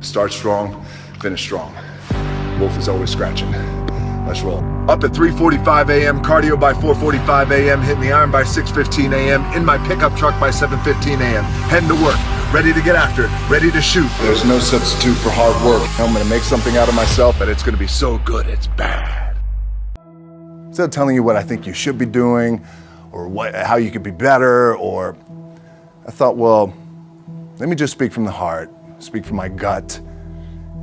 Start strong, finish strong. Wolf is always scratching. Let's roll. Up at 3:45 a.m., cardio by 4:45 a.m., hitting the iron by 6:15 a.m., in my pickup truck by 7:15 a.m., heading to work, ready to get after it, ready to shoot. There's no substitute for hard work. I'm gonna make something out of myself, but it's gonna be so good, it's bad. Instead of telling you what I think you should be doing, or how you could be better, or I thought, well, let me just speak from the heart, speak from my gut,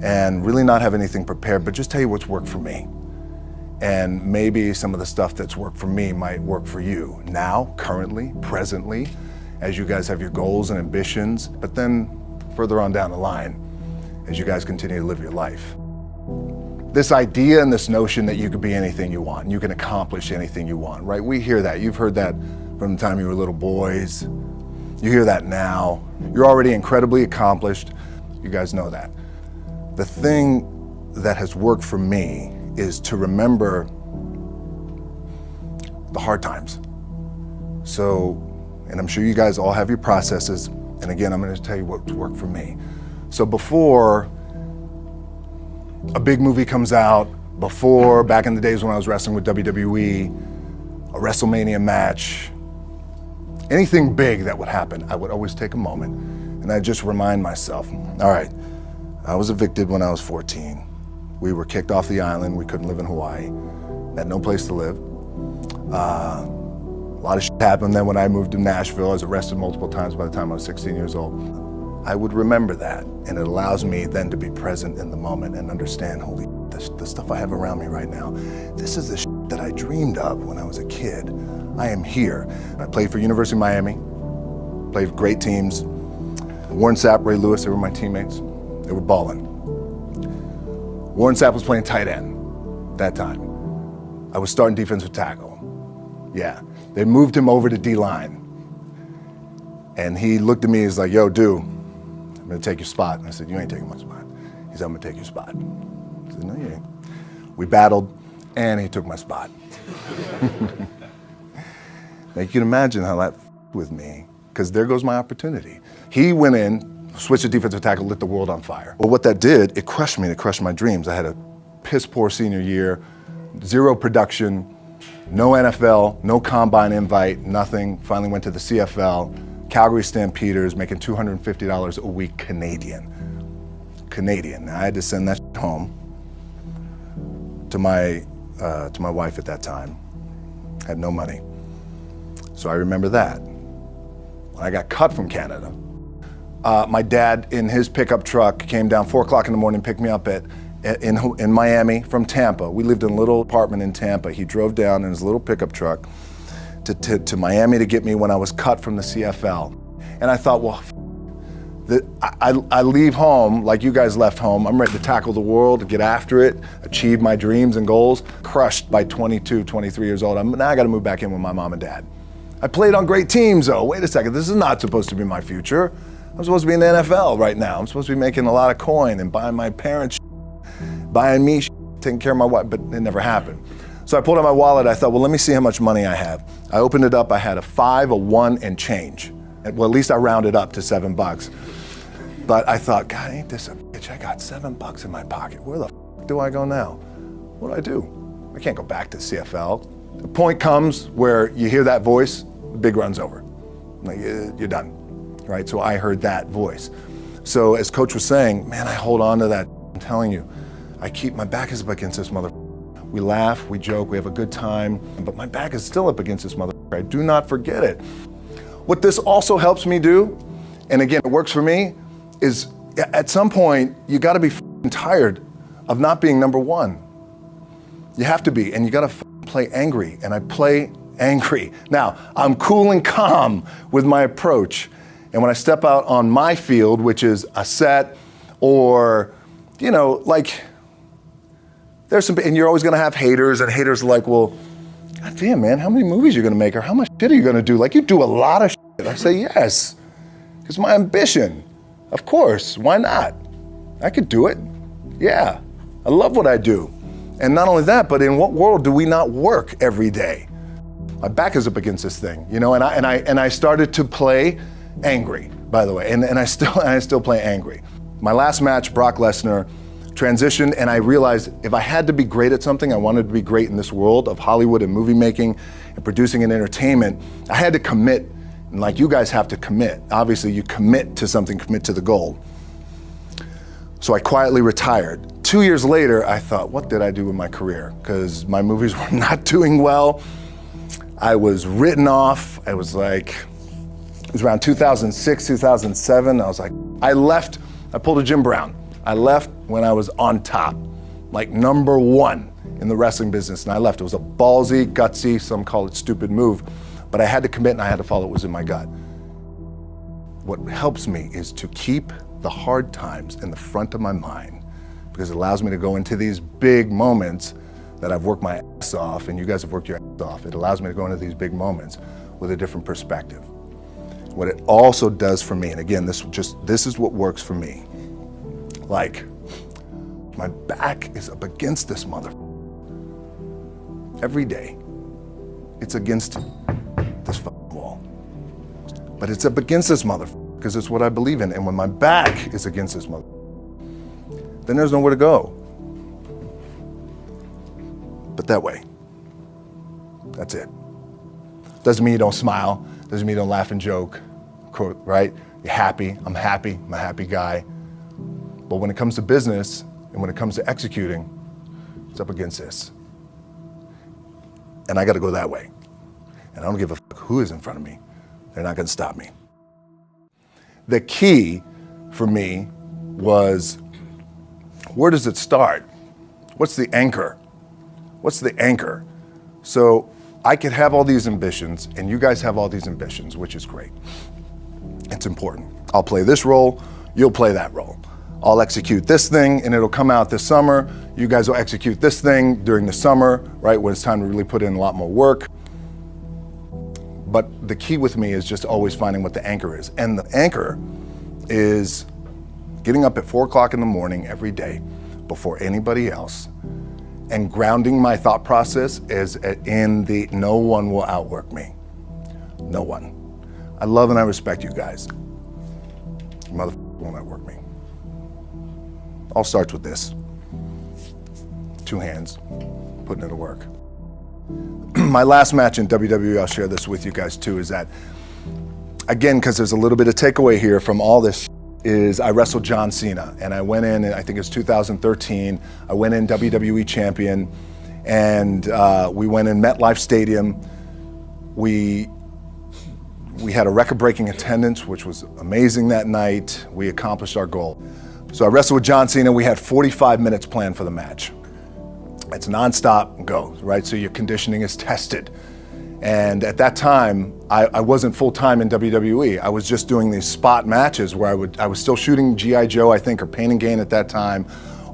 and really not have anything prepared, but just tell you what's worked for me. And maybe some of the stuff that's worked for me might work for you now, currently, presently, as you guys have your goals and ambitions, but then further on down the line, as you guys continue to live your life. This idea and this notion that you could be anything you want, and you can accomplish anything you want, right? We hear that. You've heard that from the time you were little boys. You hear that now. You're already incredibly accomplished. You guys know that. The thing that has worked for me is to remember the hard times. So, and I'm sure you guys all have your processes, and again, I'm gonna tell you what's worked for me. So before a big movie comes out, before, back in the days when I was wrestling with WWE, a WrestleMania match, anything big that would happen, I would always take a moment and I'd just remind myself, all right, I was evicted when I was 14. We were kicked off the island. We couldn't live in Hawaii. Had no place to live. A lot of shit happened then when I moved to Nashville. I was arrested multiple times by the time I was 16 years old. I would remember that, and it allows me then to be present in the moment and understand, holy the stuff I have around me right now, this is the shit that I dreamed of when I was a kid. I am here. I played for University of Miami, played for great teams. Warren Sapp, Ray Lewis, they were my teammates. They were balling. Warren Sapp was playing tight end that time. I was starting defensive tackle. Yeah, they moved him over to D-line. And he looked at me, he's like, yo, dude, I'm gonna take your spot. And I said, you ain't taking my spot. He said, I'm gonna take your spot. I said, no, you ain't. We battled, and he took my spot. Now you can imagine how that with me, because there goes my opportunity. He went in, switched to defensive tackle, lit the world on fire. Well, what that did, it crushed me, it crushed my dreams. I had a piss poor senior year, zero production, no NFL, no combine invite, nothing. Finally went to the CFL, Calgary Stampeders, making $250 a week Canadian. Now I had to send that home to my wife at that time. Had no money. So I remember that. When I got cut from Canada, my dad in his pickup truck came down 4 o'clock in the morning, picked me up in Miami from Tampa. We lived in a little apartment in Tampa. He drove down in his little pickup truck to Miami to get me when I was cut from the CFL. And I thought, well, I leave home like you guys left home. I'm ready to tackle the world, to get after it, achieve my dreams and goals. Crushed by 22, 23 years old. Now I gotta move back in with my mom and dad. I played on great teams though. Wait a second, this is not supposed to be my future. I'm supposed to be in the NFL right now. I'm supposed to be making a lot of coin and buying my parents buying me taking care of my wife, but it never happened. So I pulled out my wallet, I thought, well, let me see how much money I have. I opened it up, I had a 5, a 1, and change. Well, at least I rounded up to $7. But I thought, God, ain't this a bitch? I got $7 in my pocket. Where the f do I go now? What do I do? I can't go back to CFL. The point comes where you hear that voice, the big run's over. Like, you're done, right? So I heard that voice. So as Coach was saying, man, I hold on to that. I'm telling you, I keep my back is up against this mother. We laugh, we joke, we have a good time, but my back is still up against this mother. I do not forget it. What this also helps me do, and again, it works for me, is at some point, you gotta be tired of not being number one. You have to be, and you gotta play angry, and I play angry. Now, I'm cool and calm with my approach, and when I step out on my field, which is a set, or, you know, like, there's some, and you're always gonna have haters, and haters are like, well, God damn, man, how many movies are you gonna make, or how much shit are you gonna do? Like, you do a lot of shit. I say, yes, it's my ambition. Of course, why not? I could do it, yeah. I love what I do. And not only that, but in what world do we not work every day? My back is up against this thing, you know, and I started to play angry, by the way, and I still play angry. My last match, Brock Lesnar, transitioned, and I realized if I had to be great at something, I wanted to be great in this world of Hollywood and movie making and producing and entertainment, I had to commit, and like you guys have to commit. Obviously, you commit to something, commit to the goal. So I quietly retired. 2 years later, I thought, what did I do with my career? Because my movies were not doing well. I was written off. I was like, it was around 2006, 2007. I was like, I left, I pulled a Jim Brown. I left when I was on top, like number one in the wrestling business, and I left. It was a ballsy, gutsy, some call it stupid move, but I had to commit and I had to follow what was in my gut. What helps me is to keep the hard times in the front of my mind, because it allows me to go into these big moments that I've worked my ass off, and you guys have worked your ass off. It allows me to go into these big moments with a different perspective. What it also does for me, and again, this is what works for me. Like, my back is up against this mother. Every day, it's against this wall. But it's up against this mother, because it's what I believe in. And when my back is against this mother, then there's nowhere to go. But that way, that's it. Doesn't mean you don't smile, doesn't mean you don't laugh and joke, right? You're happy, I'm a happy guy. But when it comes to business and when it comes to executing, it's up against this. And I gotta go that way. And I don't give a fuck who is in front of me. They're not gonna stop me. The key for me was, where does it start? What's the anchor? What's the anchor? So I could have all these ambitions, and you guys have all these ambitions, which is great. It's important. I'll play this role, you'll play that role. I'll execute this thing and it'll come out this summer. You guys will execute this thing during the summer, right, when it's time to really put in a lot more work. But the key with me is just always finding what the anchor is. And the anchor is getting up at 4 o'clock in the morning every day before anybody else and grounding my thought process is in the no one will outwork me. No one. I love and I respect you guys. Motherfucker won't outwork me. All starts with this. 2 hands, putting it to work. My last match in WWE, I'll share this with you guys too, is that, again, because there's a little bit of takeaway here from all this, is I wrestled John Cena, and I went in, I think it was 2013, I went in WWE champion, and we went in MetLife Stadium. We had a record-breaking attendance, which was amazing that night. We accomplished our goal. So I wrestled with John Cena. We had 45 minutes planned for the match. It's nonstop go, right? So your conditioning is tested. And at that time, I wasn't full-time in WWE. I was just doing these spot matches where I was still shooting G.I. Joe, I think, or Pain and Gain at that time. It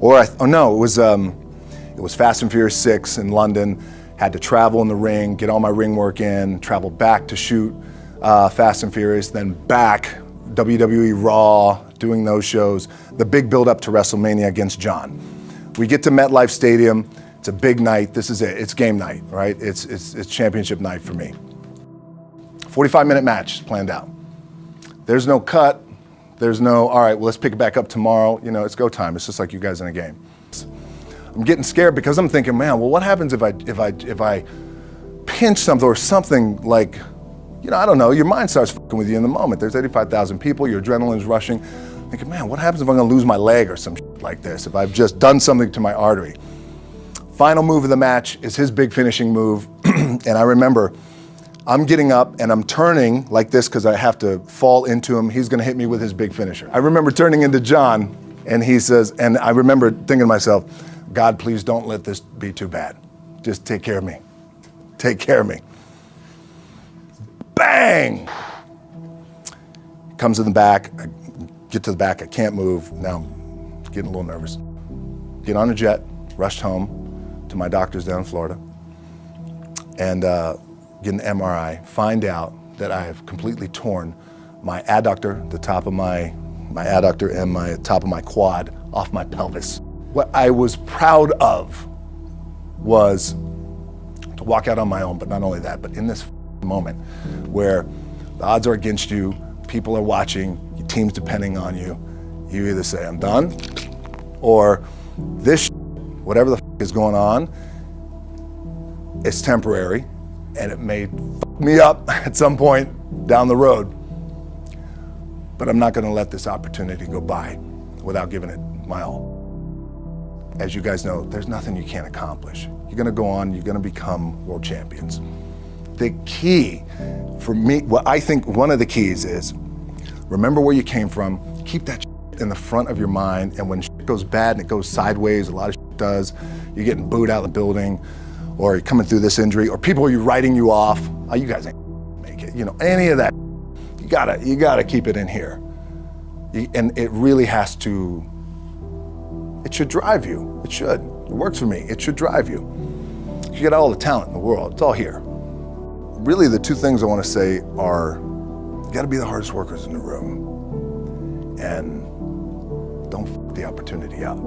was Fast and Furious 6 in London. Had to travel in the ring, get all my ring work in, travel back to shoot Fast and Furious, then back, WWE Raw, doing those shows, the big build up to WrestleMania against John. We get to MetLife Stadium, it's a big night, this is it, it's game night, right? It's championship night for me. 45-minute match planned out. There's no cut, there's no, all right, well, let's pick it back up tomorrow, you know, it's go time, it's just like you guys in a game. I'm getting scared because I'm thinking, man, well, what happens if I pinch something or something like, you know, I don't know, your mind starts fucking with you in the moment. There's 85,000 people, your adrenaline's rushing. Thinking, man, what happens if I'm gonna lose my leg or some shit like this, if I've just done something to my artery? Final move of the match is his big finishing move. And I remember I'm getting up and I'm turning like this because I have to fall into him. He's gonna hit me with his big finisher. I remember turning into John and he says, and I remember thinking to myself, God, please don't let this be too bad. Just take care of me. Take care of me. Bang! Comes in the back, I get to the back, I can't move. Now I'm getting a little nervous. Get on a jet, rushed home to my doctor's down in Florida, and get an MRI, find out that I have completely torn my adductor, the top of my adductor and my top of my quad off my pelvis. What I was proud of was to walk out on my own, but not only that, but in this moment where the odds are against you, people are watching, your team's depending on you, You either say, I'm done, or this whatever the is going on, it's temporary, and it may fuck me up at some point down the road. But I'm not gonna let this opportunity go by without giving it my all. As you guys know, there's nothing you can't accomplish. You're gonna go on, you're gonna become world champions. The key for me, what I think one of the keys is, remember where you came from, keep that in the front of your mind, and when shit goes bad and it goes sideways, a lot of shit does, you're getting booed out of the building, or you're coming through this injury, or people are writing you off, oh, you guys ain't make it, any of that. You gotta keep it in here. And it really has to, it should drive you. It should. It works for me. It should drive you. You got all the talent in the world. It's all here. Really, the two things I want to say are, you got to be the hardest workers in the room, and don't f the opportunity out.